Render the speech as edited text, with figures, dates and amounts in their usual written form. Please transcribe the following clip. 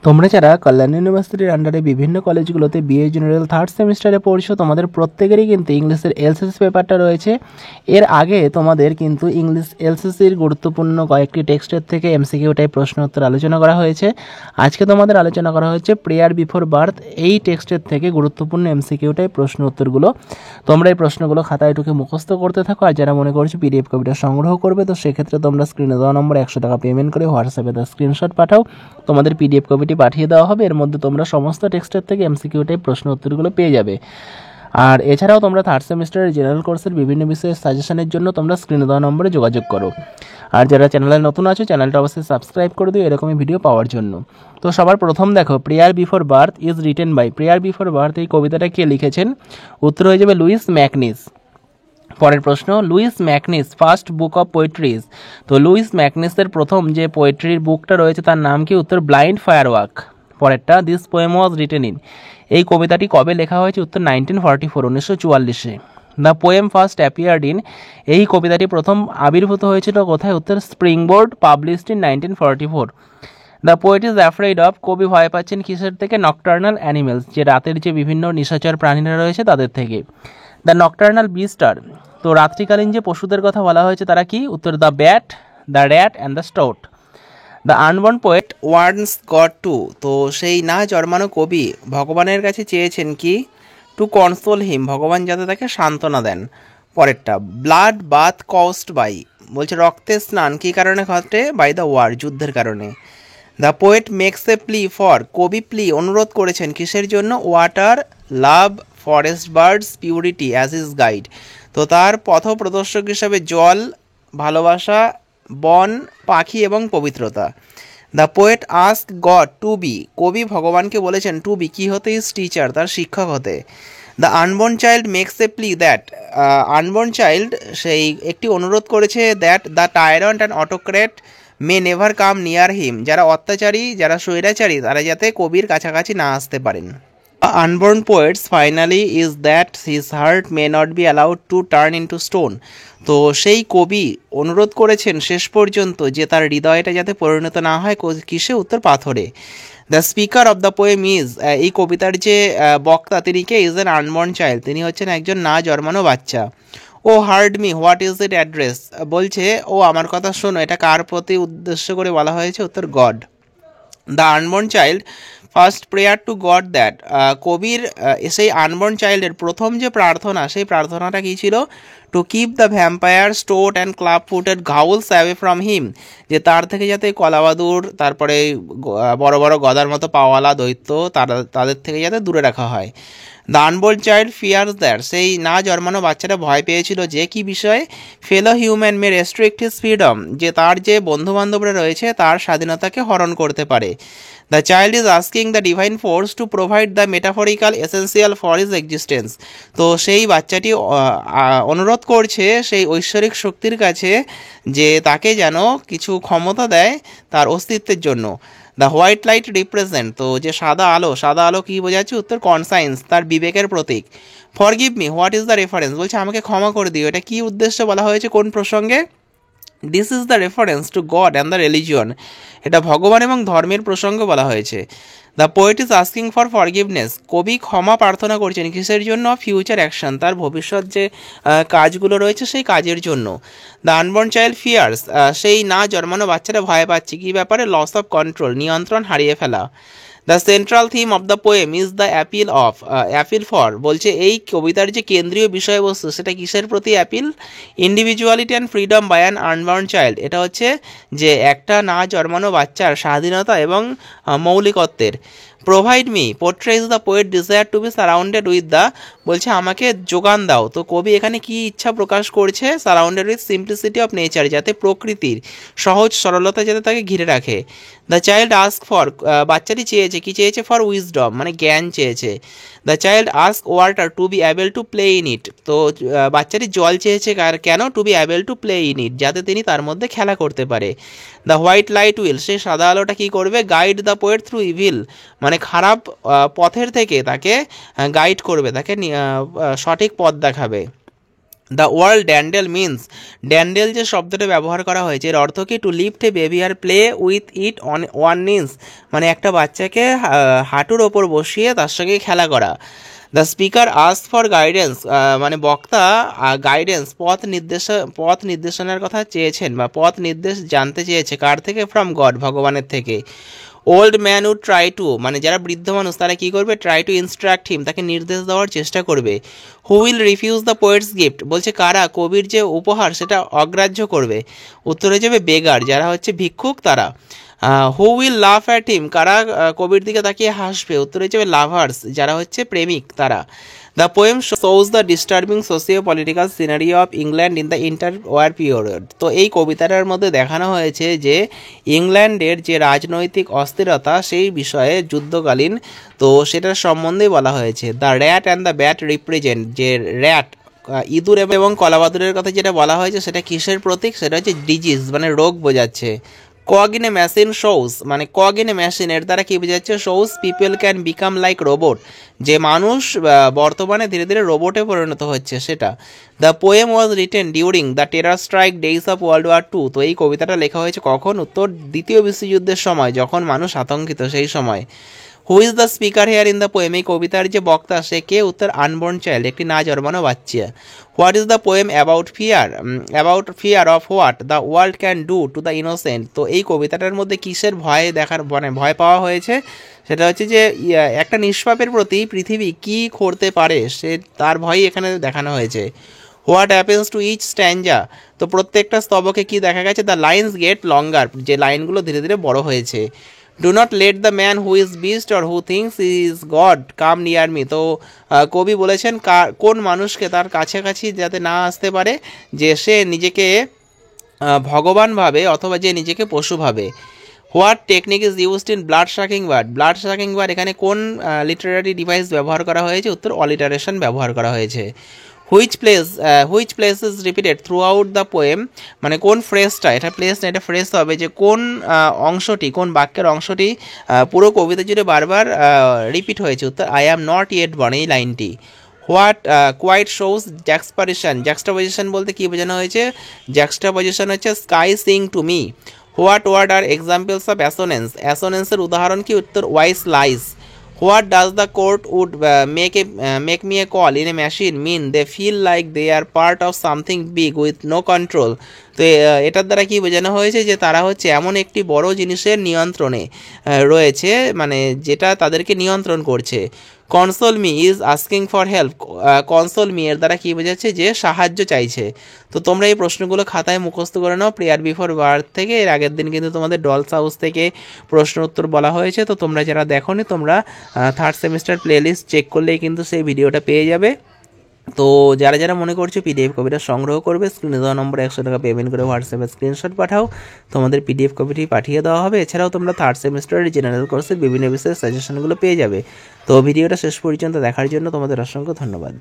তোমরা যারা কল্যাণ ইউনিভার্সিটির আন্ডারে বিভিন্ন কলেজগুলোতে বিএ জেনারেল থার্ড সেমিস্টারে পড়ছো, তোমাদের প্রত্যেকেরই কিন্তু ইংলিশের এলসিসি পেপারটা রয়েছে। এর আগে তোমাদের কিন্তু ইংলিশ এলসিসির গুরুত্বপূর্ণ কয়েকটি টেক্সটের থেকে এমসিকিউ টাইপ প্রশ্ন উত্তর আলোচনা করা হয়েছে। আজকে তোমাদের আলোচনা করা হচ্ছে প্রেয়ার বিফোর বার্থ, এই টেক্সটের থেকে গুরুত্বপূর্ণ এমসিকিউ টাইপ প্রশ্ন উত্তরগুলো। তোমরা এই প্রশ্নগুলো খাতায় ঢুকে মুখস্থ করতে থাকো। আর যারা মনে করছো পিডিএফ কপিটা সংগ্রহ করবে, তো সেক্ষেত্রে তোমরা স্ক্রিনে দেওয়া নম্বর 100 টাকা পেমেন্ট করে হোয়াটসঅ্যাপে তার স্ক্রিনশট পাঠাও, তোমাদের পিডিএফ কপিটি পাঠিয়ে দেওয়া হবে। এর মধ্যে তোমরা সমস্ত টেক্সটের থেকে এমসিকিউ টাইপ প্রশ্ন উত্তরগুলো পেয়ে যাবে। আর এছাড়াও তোমরা থার্ড সেমিস্টারের জেনারেল কোর্সের বিভিন্ন বিষয়ের সাজেশনের জন্য তোমরা স্ক্রিনে দেওয়া নম্বরে যোগাযোগ করো। আর যারা চ্যানেলে নতুন আছো, চ্যানেলটা অবশ্যই সাবস্ক্রাইব করে দিও এরকমই ভিডিও পাওয়ার জন্য। তো সবার প্রথম দেখো, prayer before birth is written by, prayer before birth এই কবিতাটা কে লিখেছেন? উত্তর হয়ে যাবে লুইস ম্যাকনিস। পরের প্রশ্ন, লুইস ম্যাকনিস ফার্স্ট বুক অফ পোয়েট্রিজ, তো লুইস ম্যাকনিসের প্রথম যে পোয়েট্রির বুকটা রয়েছে তার নাম কি? উত্তর ব্লাইন্ড ফায়ারওয়ার্ক। পরেরটা, this poem was written in, এই কবিতাটি কবে লেখা হয়েছে? উত্তর 1944, 1944। The poem first appeared in, এই কবিতাটি প্রথম আবির্ভূত হয়েছিল কোথায়? উত্তর springboard, published in 1944। The poet is afraid of, কবি ভয় পাচ্ছেন কিসের থেকে? নকটার্নাল অ্যানিমেলস, যে রাতের যে বিভিন্ন নিশাচর প্রাণীরা রয়েছে তাদের থেকে। দ্য নকটার্নাল বিস্টার, তো রাত্রিকালীন যে পশুদের কথা বলা হয়েছে তারা কি? উত্তর the bat, the rat and the stoat. The unborn poet wants God to, তো সেই না জন্মানো কবি ভগবানের কাছে চেয়েছেন কি? টু কনসোল হিম, ভগবান যাতে তাকে সান্ত্বনা দেন। পরেরটা, ব্লাড বাথ কস্ট বাই, বলছে রক্তের স্নান কী কারণে ঘটে? বাই দ্য ওয়ার, যুদ্ধের কারণে। The poet makes a plea for, কবি প্লি অনুরোধ করেছেন কিসের জন্য? Water, love, forest birds, purity as his guide, তো তার পথ প্রদর্শক হিসাবে জল, ভালোবাসা, বন, পাখি এবং পবিত্রতা। The poet ask God to be, কবি ভগবানকে বলেছেন টু বি কি হতে? ইজ টিচার, তার শিক্ষক হতে। The unborn child makes a plea that, unborn child সেই একটি অনুরোধ করেছে that the tyrant and autocrat may never come near him, যারা অত্যাচারী, যারা স্বৈরাচারী, তারা যাতে কবির কাছাকাছি না আসতে পারেন। Unborn poets finally is that his heart may not be allowed to turn into stone, তো সেই কবি অনুরোধ করেছেন শেষ পর্যন্ত যে তার হৃদয়টা যাতে পরিণত না হয় কিসে? উত্তর পাথরে। The speaker of the poem is, এই কবিতার যে বক্তা তিনি কে? ইজ অ্যান আনবর্ন চাইল্ড, তিনি হচ্ছেন একজন না জন্মানো বাচ্চা। O hear me what is it address, বলছে ও আমার কথা শোনো, এটা কার প্রতি উদ্দেশ্য করে বলা হয়েছে? উত্তর God. The unborn child first prayer to God that, কবির সেই আনবর্ন চাইল্ডের প্রথম যে প্রার্থনা, সেই প্রার্থনাটা কী ছিল? To keep the vampire, stoat and club footed ghouls away from him, যে তার থেকে যাতে কলাবাদুর, তারপরে বড় বড় গদার মতো পাওয়ালা দৈত্য, তাদের থেকে যাতে দূরে রাখা হয়। দ্য আনবোর্ন চাইল্ড ফিয়ার্স দ্যাট, সেই না জন্মানো বাচ্চাটা ভয় পেয়েছিল যে কি বিষয়ে? ফেলো হিউম্যান মে রেস্ট্রিক্ট হিজ ফ্রিডম, যে তার যে বন্ধুবান্ধবরা রয়েছে তার স্বাধীনতাকে হরণ করতে পারে। The child is asking the divine force to provide the metaphorical essential for his existence, তো সেই বাচ্চাটি অনুরোধ করছে সেই ঐশ্বরিক শক্তির কাছে যে তাকে যেন কিছু ক্ষমতা দেয় তার অস্তিত্বের জন্য। দ্য হোয়াইট লাইট রিপ্রেজেন্ট, তো যে সাদা আলো, সাদা আলো কী বোঝাচ্ছে? উত্তর কনসাইন্স, তার বিবেকের প্রতীক। Forgive me what is the reference, বলছে আমাকে ক্ষমা করে দিও, এটা কী উদ্দেশ্যে বলা হয়েছে, কোন প্রসঙ্গে? This is the reference to god and the religion, এটা ভগবান এবং ধর্মের প্রসঙ্গে বলা হয়েছে। The poet is asking for forgiveness, কবি ক্ষমা প্রার্থনা করছেন কিসের জন্য? ফিউচার অ্যাকশন, তার ভবিষ্যৎ যে কাজগুলো রয়েছে সেই কাজের জন্য। দ্য আনবর্ন চাইল্ড ফিয়ার্স, সেই না জন্মানো বাচ্চারা ভয় পাচ্ছে কী ব্যাপারে? লস অফ কন্ট্রোল, নিয়ন্ত্রণ হারিয়ে ফেলা। The central theme of the poem is the appeal of, appeal for, বলছে এই কবিতার যে কেন্দ্রীয় বিষয়বস্তু সেটা কিসের প্রতি appeal? Individuality and freedom by an unborn child, এটা হচ্ছে যে একটা না জন্মানো বাচ্চার স্বাধীনতা এবং মৌলিকত্বের। Provide me portrays the poet desire to be surrounded with the, বলছে আমাকে যোগান দাও, তো কবি এখানে কি ইচ্ছা প্রকাশ করছে? Surrounded with simplicity of nature, যাতে প্রকৃতির সহজ সরলতা যাতে তাকে ঘিরে রাখে। দ্য চাইল্ড আস্ক ফর, বাচ্চাটি চেয়েছে কি চেয়েছে? ফর উইজডম, মানে জ্ঞান চেয়েছে। The child ask water to be able to play in it, তো বাচ্চাটি জল চেয়েছে কেন? To be able to play in it, যাতে তিনি তার মধ্যে খেলা করতে পারে। দ্য হোয়াইট লাইট উইল, সেই সাদা আলোটা কী করবে? Guide the poet through evil, মানে খারাপ পথের থেকে তাকে গাইড করবে, তাকে সঠিক পথ দেখাবে। The world dandle means, dandle যে শব্দটা ব্যবহার করা হয়েছে এর অর্থ কি? To lift a baby or play with it on one knees, মানে একটা বাচ্চাকে হাঁটুর ওপর বসিয়ে তার সঙ্গে খেলা করা। The speaker ask for guidance, মানে বক্তা গাইডেন্স পথ নির্দেশনার কথা চেয়েছেন বা পথ নির্দেশ জানতে চেয়েছে কার থেকে? ফ্রম গড, ভগবানের থেকে। Old man would try to, মানে যারা বৃদ্ধ মানুষ তারা কি করবে? ট্রাই টু ইনস্ট্রাক্ট হিম, তাকে নির্দেশ দেওয়ার চেষ্টা করবে। Who will refuse the poet's gift, বলছে কারা কবির যে উপহার সেটা অগ্রাহ্য করবে? উত্তরে যাবে বেগার, যারা হচ্ছে ভিক্ষুক তারা। হু উইল লাফ অ্যাট হিম, কারা কবির দিকে তাকিয়ে হাসবে? উত্তরে যাবে লাভার্স, যারা হচ্ছে প্রেমিক তারা। The poem shows the disturbing socio political scenery of England in the interwar period, তো এই কবিতাটার মধ্যে দেখানো হয়েছে যে ইংল্যান্ডের যে রাজনৈতিক অস্থিরতা সেই বিষয়ে যুদ্ধকালীন, তো সেটার সম্বন্ধেই বলা হয়েছে। The rat and the bat represent, যে র্যাট ইঁদুর এবং কলাবাদুরের কথা যেটা বলা হয়েছে সেটা কিসের প্রতীক? সেটা হচ্ছে ডিজিজ, মানে রোগ বোঝাচ্ছে। Cog in a machine shows, মানে কগ ইন এ মেশিন এর দ্বারা কি বোঝাচ্ছে? Shows people can become like robot, যে মানুষ বর্তমানে ধীরে ধীরে রোবটে পরিণত হচ্ছে সেটা। The poem was written during the terror strike days of world war two, তো এই কবিতাটা লেখা হয়েছে কখন? উত্তর দ্বিতীয় বিশ্বযুদ্ধের সময়, যখন মানুষ আতঙ্কিত সেই সময়। Who is the speaker here in the poem, এই কবিতার যে বক্তা সে কে? উত্তর আনবর্ন চাইল্ড, একটি না জন্মানো বাচ্চা। What is the poem about fear? About fear of what the world can do to the innocent, তো এই কবিতাটার মধ্যে কিসের ভয় মানে ভয় পাওয়া হয়েছে? সেটা হচ্ছে যে একটা নিষ্পাপের প্রতি পৃথিবী কি করতে পারে সে তার ভয়ই এখানে দেখানো হয়েছে। What happens to each stanza, তো প্রত্যেকটা স্তবকে কি দেখা গেছে? দ্য লাইন্স গেট লঙ্গার, যে লাইনগুলো ধীরে ধীরে বড় হয়েছে। Do not let the man who is beast or who thinks is God come near me, তো কবি বলেছেন কোন মানুষকে তার কাছাকাছি যাতে না আসতে পারে, যে সে নিজেকে ভগবান ভাবে অথবা যে নিজেকে পশু ভাবে। What technique is used in blood sucking bird, blood sucking bird এখানে কোন লিটারারি ডিভাইস ব্যবহার করা হয়েছে? উত্তর অলিটারেশন ব্যবহার করা হয়েছে। Which place is repeated through out the poem, মানে কোন ফ্রেজটা, এটা প্লেস না এটা ফ্রেজ হবে, যে কোন অংশটি, কোন বাক্যের অংশটি পুরো কবিতা জুড়ে বারবার রিপিট হয়েছে? উত্তর I am not yet born, এই লাইনটি। What quite shows juxtaposition, juxtaposition বলতে কী বোঝানো হয়েছে? জ্যাক্সটাপজিশন হচ্ছে sky sing to me. What word are examples of assonance, অ্যাসোনেন্সের উদাহরণ কি? উত্তর wise lies. What does the quote would make me a cog in a machine mean they feel like they are part of something big with no control, তো এটার দ্বারা কি বোঝানো হয়েছে? যে তারা হচ্ছে এমন একটি বড় জিনিসের নিয়ন্ত্রণে রয়েছে, মানে যেটা তাদেরকে নিয়ন্ত্রণ করছে। Console me is asking for help, console me এর দ্বারা কী বোঝাচ্ছে? যে সাহায্য চাইছে। তো তোমরা এই প্রশ্নগুলো খাতায় মুখস্থ করে নাও প্রেয়ার বিফোর বার্থ থেকে। এর আগের দিন কিন্তু তোমাদের ডলস হাউস থেকে প্রশ্ন উত্তর বলা হয়েছে, তো তোমরা যারা দেখোনি তোমরা থার্ড সেমিস্টার প্লেলিস্ট চেক করলেই কিন্তু সেই ভিডিওটা পেয়ে যাবে। তো যারা যারা মনে করছো পিডিএফ কপিটা সংগ্রহ করবে, স্ক্রিনে দেওয়া নম্বরে 100 টাকা পেমেন্ট করে হোয়াটসঅ্যাপে স্ক্রিনশট পাঠাও, তোমাদের পিডিএফ কপিটি পাঠিয়ে দেওয়া হবে। এছাড়াও তোমরা থার্ড সেমিস্টারের জেনারেল কোর্সের বিভিন্ন বিষয়ের সাজেশনগুলো পেয়ে যাবে। তো ভিডিওটা শেষ পর্যন্ত দেখার জন্য তোমাদের অসংখ্য ধন্যবাদ।